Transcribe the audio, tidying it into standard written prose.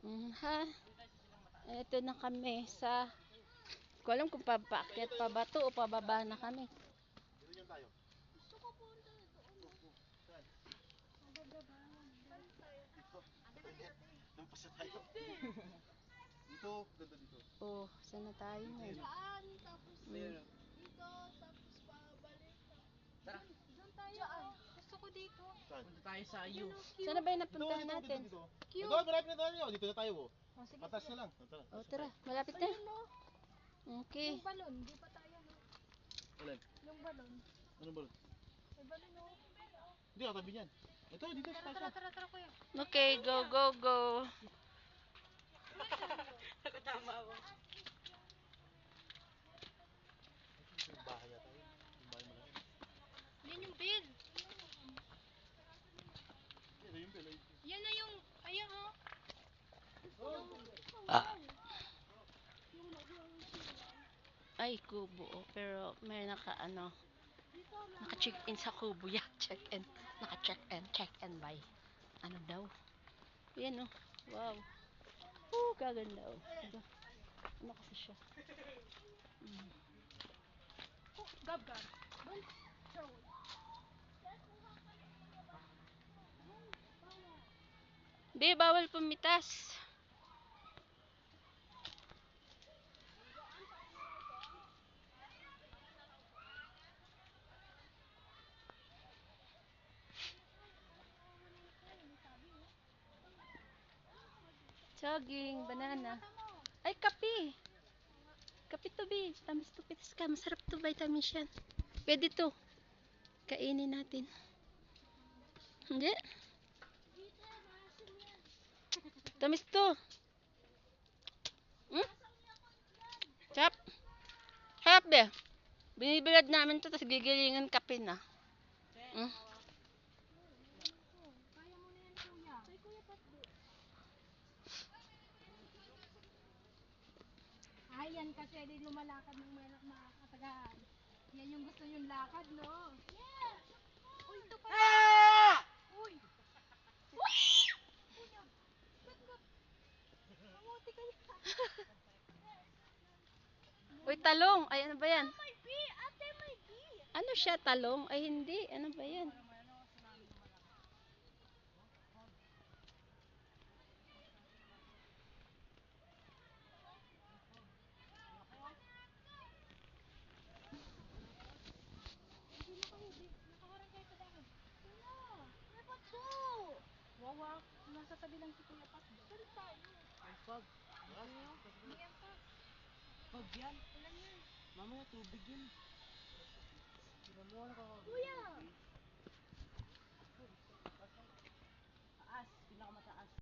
Ha? Ito na kami sa... Ko alam kung papaakyat pa ba to o pababa na kami. Dito yan tayo. Doon pa sa tayo. Dito, ganda dito. Oh, saan na tayo ngayon? Saan? Tapos dito, tapos pabalik. Tara. Doon tayo. Gusto ko dito. Saan? Punta tayo sa U. Saan na ba yung Dito, napuntahan dito, natin? dito. Cute. Ito, malapit na tayo. Dito na tayo. Oh, sige, Patas sige. na lang. Tara. Oh, tara. Malapit na. Ayun, no? Okay. Yung balon, di pa tayo, no? Alin? Yung balon. Ano ba? May balon, no? Hindi, katabi niyan. Ito, dito sa taas. Tara, kuya. Okay, go, go, go. Nakatama ako. Yung bahay yata yun. Yung bahay malaki. Yan yung bed. Ito yung pala. Yan na yung, ayan, oh. Ay, kubo. Oh. Pero may naka-ano. Naka-check-in sa kubo. Yeah, check-in. Naka-check-in. Check-in by. Ano daw? Yan oh. Wow. Kaganda oh. Diba? Ano kasi siya? Gab. Doon. Show. Be, bawal pumitas. Jogging, banana. Ay, kape. Kape to, be. Tamis to, pitas ka. Masarap to, vitamins yan. Pwede to. Kainin natin. Hindi? Tamis to. Hmm? Sarap. Sarap, be. Binibilad namin to, tapos gigilingan kape na. Hmm? Kaya mo na yan, kuya. Kay kuya Patdo. Ayan kasi di lumalakad ng mga katagaan. Yan yung gusto yung lakad, no? Yes! Uy, ito pa. Uy! Kuya, ba't? Kamuti kayo. Uy, talong. Ay, ano ba yan? May bee! Ate, may bee! Ano siya, talong? Ay, hindi. Ano ba yan? Nakaharang kayo sa dahon. Kuya! Kuya Patdo! Wawa, nasa tabi lang si Kuya Patdo. Saan tayo? Ay, pag. Ayan pa. Pag yan. Ilan yan? Mamaya tubig yun. Tira mo, nakakagod. Kuya!